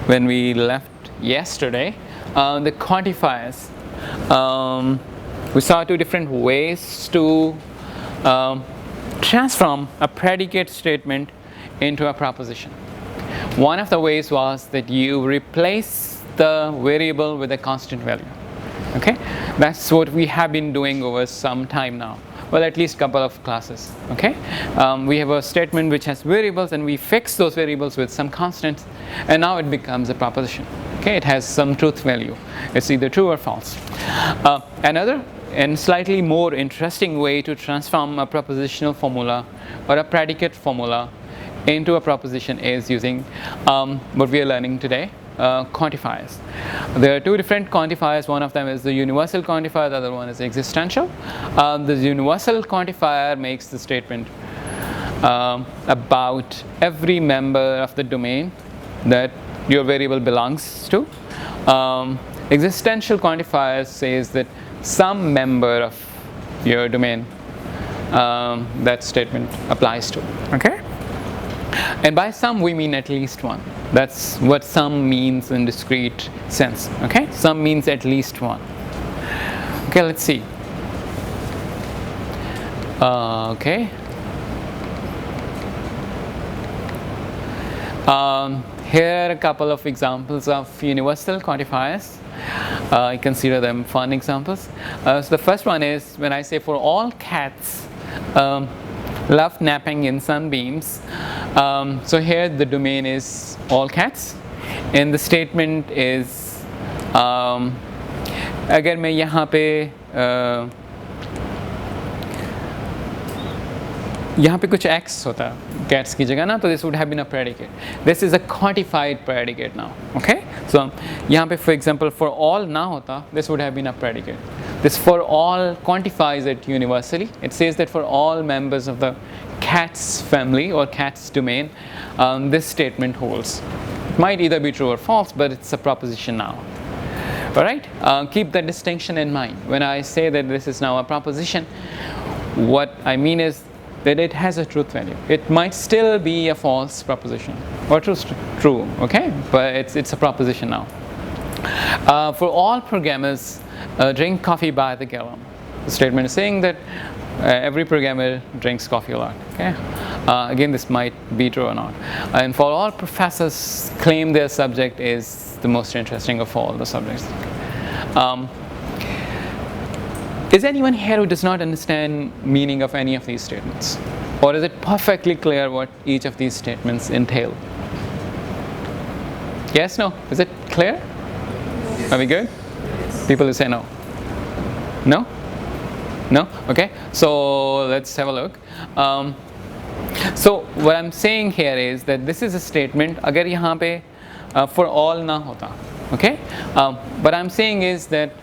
when we left yesterday, the quantifiers. We saw two different ways to transform a predicate statement into a proposition. One of the ways was that you replace the variable with a constant value. Okay, that's what we have been doing over some time now. Well, at least a couple of classes. Okay, we have a statement which has variables, and we fix those variables with some constants, and now it becomes a proposition. Okay, it has some truth value. It's either true or false. Another and slightly more interesting way to transform a propositional formula or a predicate formula into a proposition is using what we are learning today, quantifiers. There are two different quantifiers. One of them is the universal quantifier, the other one is existential. The universal quantifier makes the statement about every member of the domain that your variable belongs to. Existential quantifier says that some member of your domain that statement applies to. Okay? And by some we mean at least one. That's what some means in discrete sense. Okay? Some means at least one. Okay, let's see. Okay. Here are a couple of examples of universal quantifiers. I consider them fun examples. So the first one is when I say for all cats love napping in sunbeams. So here the domain is all cats, and the statement is अगर मैं यहाँ पे कुछ x होता cats की जगह ना, तो this would have been a predicate. This is a quantified predicate now. Okay, so यहाँ पे for example for all ना होता, this would have been a predicate. This for all quantifies it universally. It says that for all members of the cats family or cats domain, this statement holds. It might either be true or false, but it's a proposition now. Alright, keep that distinction in mind. When I say that this is now a proposition, what I mean is that it has a truth value. It might still be a false proposition or true, okay? But it's a proposition now. For all programmers, drink coffee by the gallon. The statement is saying that every programmer drinks coffee a lot. Okay. Again, this might be true or not. And for all professors, claim their subject is the most interesting of all the subjects. Is anyone here who does not understand meaning of any of these statements? Or is it perfectly clear what each of these statements entail? Yes, no? Is it clear? Are we good? People who say no. No? No? Okay. So let's have a look. So what I'm saying here is that this is a statement अगर यहाँ पे for all ना होता. Okay. What I'm saying is that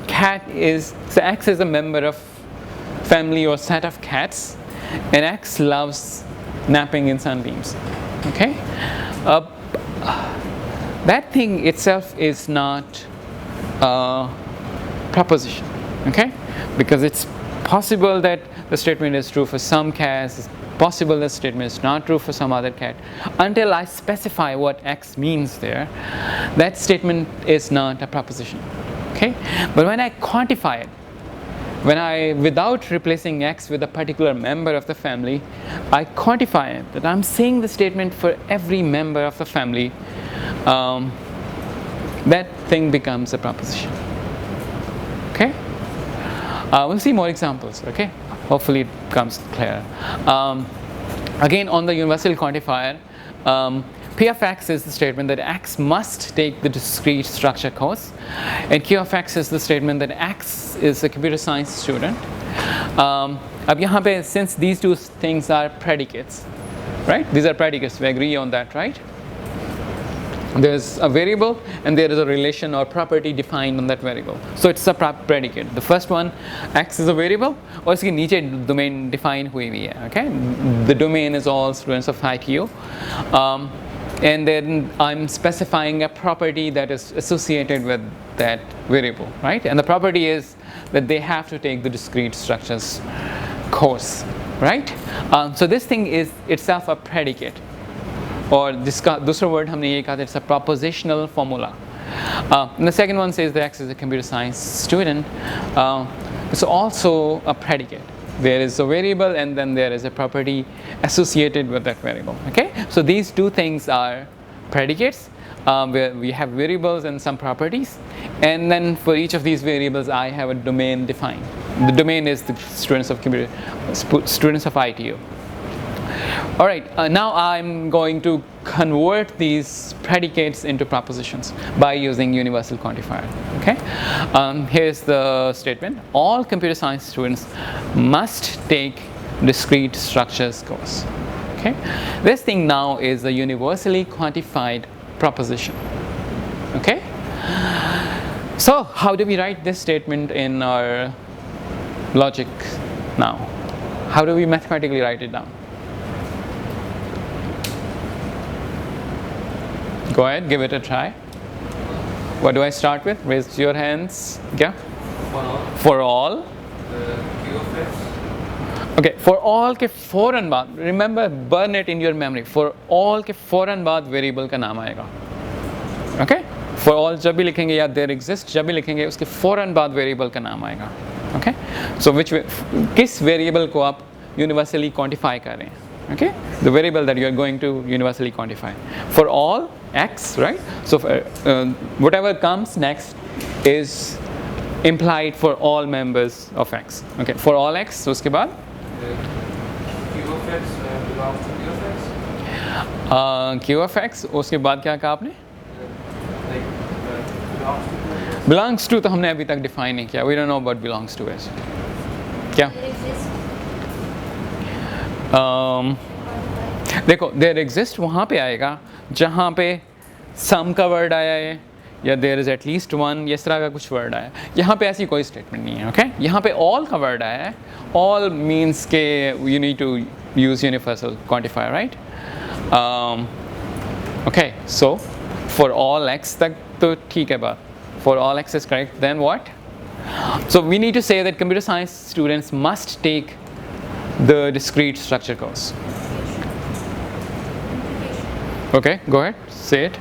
so X is a member of family or set of cats, and X loves napping in sunbeams. Okay. That thing itself is not a proposition. Okay. Because it's possible that the statement is true for some cats, it's possible the statement is not true for some other cat. Until I specify what X means there, that statement is not a proposition. Okay? But when I quantify it, without replacing X with a particular member of the family, I quantify it, that I'm saying the statement for every member of the family, that thing becomes a proposition. Okay? We'll see more examples, okay? Hopefully it becomes clear. Again, on the universal quantifier, P of X is the statement that X must take the discrete structure course, and Q of X is the statement that X is a computer science student. अब यहाँ पे, since these two things are predicates, right? These are predicates, we agree on that, right? There's a variable and there is a relation or property defined on that variable. So it's a predicate. The first one, X is a variable, और इसके नीचे domain define हुई भी है, okay? The domain is all students of IQ. And then I'm specifying a property that is associated with that variable, right? And the property is that they have to take the discrete structures course, right? So this thing is itself a predicate. और जिसका दूसरा word हमने ये कहा था, it's a propositional formula. The second one says the X is a computer science student. It's also a predicate. There is a variable and then there is a property associated with that variable. Okay, so these two things are predicates, where we have variables and some properties, and then for each of these variables I have a domain defined. The domain is the students of ITU. Alright, now I'm going to convert these predicates into propositions by using universal quantifier. Okay, here's the statement: all computer science students must take discrete structures course. Okay, this thing now is a universally quantified proposition. Okay, so how do we write this statement in our logic now? How do we mathematically write it down? Go ahead, give it a try. What do I start with? Raise your hands. Yeah. For all. Q of x. Okay. For all के फौरन बाद, remember, burn it in your memory. For all के फौरन बाद variable का नाम आएगा. Okay. For all जब भी लिखेंगे या there exists जब भी लिखेंगे उसके फौरन बाद variable का नाम आएगा. Okay. So किस variable को आप universally quantify कर रहे हैं? Okay, the variable that you are going to universally quantify for all x, right? So whatever comes next is implied for all members of x. Okay, for all x, so उसके बाद q of x belongs to q of x. q of x उसके बाद क्या कहा आपने? belongs to तो हमने अभी तक define नहीं किया. We don't know what belongs to is. क्या? देखो, देयर एग्जिस्ट वहाँ पे आएगा जहाँ पे सम का वर्ड आया है या देयर इज़ एटलीस्ट वन, इस तरह का कुछ वर्ड आया. यहाँ पे ऐसी कोई स्टेटमेंट नहीं है. ओके, यहाँ पे ऑल का वर्ड आया है. ऑल मीन्स के you need to use universal quantifier, right? Okay, so for all X तक तो ठीक है बात. For all X is correct. Then what? So we need to say that computer science students must take the discrete structure course. Okay, go ahead, say it.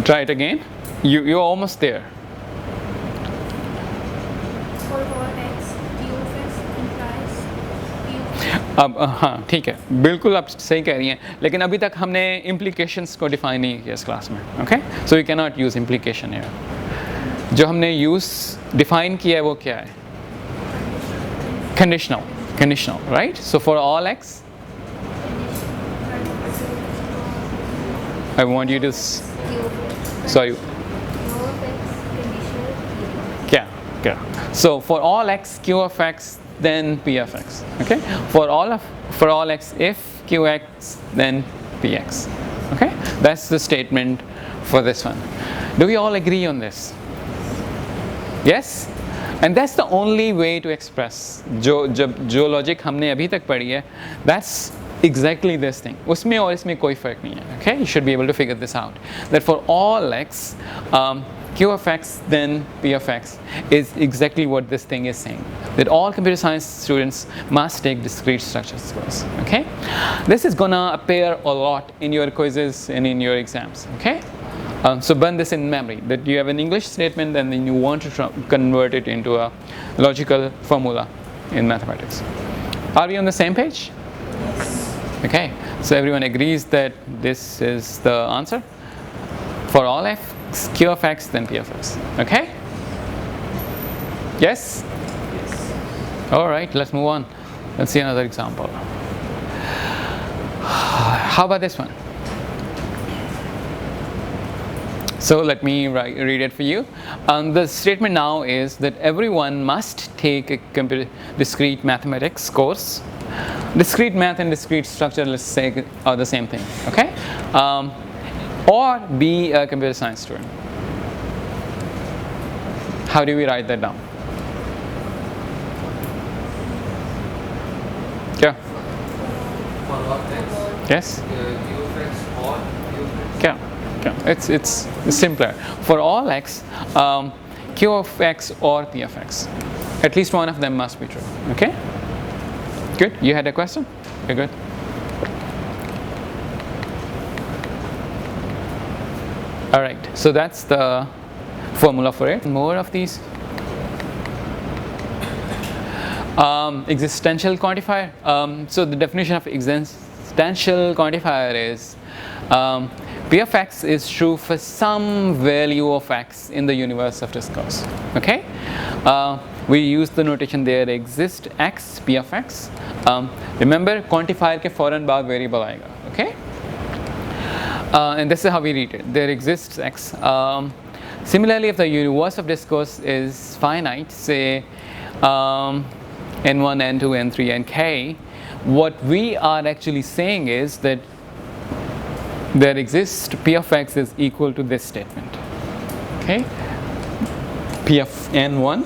Try it again. You're almost there. For all x, q of x implies अब हाँ ठीक है, बिल्कुल आप सही कह रही हैं, लेकिन अभी तक हमने implications को define नहीं किया इस क्लास में. Okay, so we cannot use implication here. जो हमने यूज डिफाइन किया है वो क्या है? Conditional, right? So for all X I want you to sorry क्या so for all X Q of X then P of X. Okay, for all X if Q X then P X. Okay, that's the statement for this one. Do we all agree on this? Yes, and that's the only way to express जो logic हमने अभी तक पढ़ी है, that's exactly this thing. उसमें और इसमें कोई फ़र्क नहीं है. Okay, you should be able to figure this out. That for all x, q of x then p of x is exactly what this thing is saying. That all computer science students must take discrete structures course. Okay, this is gonna appear a lot in your quizzes and in your exams. Okay. So burn this in memory, that you have an English statement and then you want to convert it into a logical formula in mathematics. Are we on the same page? yes. Okay, so everyone agrees that this is the answer? For all f, q of x, then p of x. Okay? Yes? Alright, let's move on. Let's see another example. How about this one? So let me read it for you. The statement now is that everyone must take a discrete mathematics course. Discrete math and discrete structure, let's say, are the same thing. Okay, or be a computer science student. How do we write that down? Yeah. For all x, Yes. q of x or q of x. Yeah. It's simpler. For all x, q of x or p of x, at least one of them must be true. Okay. Good. You had a question? Okay, good. All right. So that's the formula for it. More of these. Existential quantifier. So the definition of existential quantifier is P of x is true for some value of x in the universe of discourse. Okay, we use the notation there exists x P of x. Remember quantifier के फौरन बाद variable आएगा. Okay, and this is how we read it. There exists x. Similarly, if the universe of discourse is finite, say n1, n2, n3, and k, what we are actually saying is that there exists P of x is equal to this statement. Okay, P of n1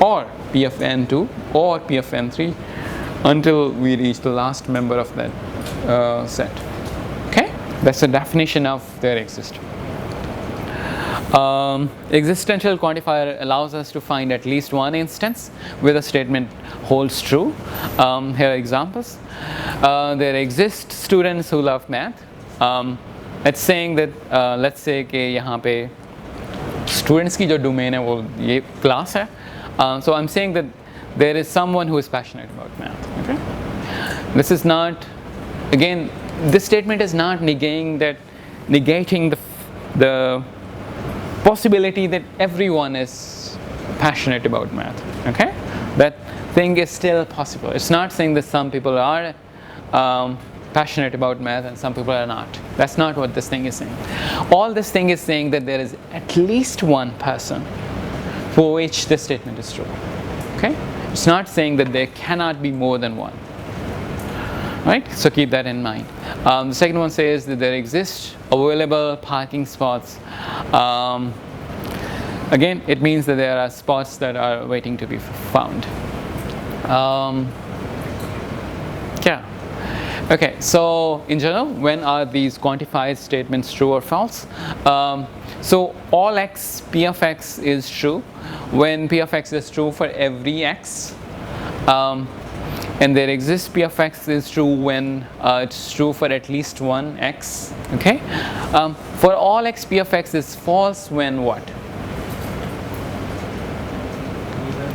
or P of n2 or P of n3 until we reach the last member of that set. Okay, that's the definition of there exists. Existential quantifier allows us to find at least one instance where the statement holds true. Here are examples. There exist students who love math. It's saying that let's say कि यहाँ पे students की जो domain है वो ये class है. So I'm saying that there is someone who is passionate about math. Okay? This is not, again, this statement is not negating the possibility that everyone is passionate about math. Okay, that thing is still possible. It's not saying that some people are passionate about math and some people are not. That's not what this thing is saying. All this thing is saying that there is at least one person for which this statement is true. Okay, it's not saying that there cannot be more than one. Right, so keep that in mind. The second one says that there exist available parking spots. Again, it means that there are spots that are waiting to be found. Yeah. Okay, so in general, when are these quantified statements true or false? So all x, P of x is true when P of x is true for every x. And there exists P of x is true when it's true for at least one x. Okay, for all x, P of x is false when what?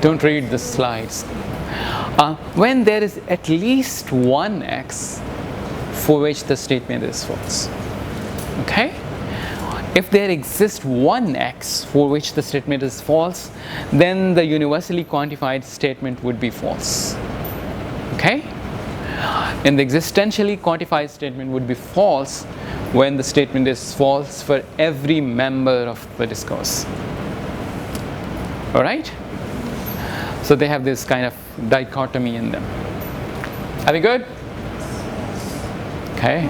Don't read the slides. When there is at least one x for which the statement is false. Okay, if there exists one x for which the statement is false, then the universally quantified statement would be false. Okay, and the existentially quantified statement would be false when the statement is false for every member of the discourse. All right, so they have this kind of dichotomy in them. Are we good? Okay.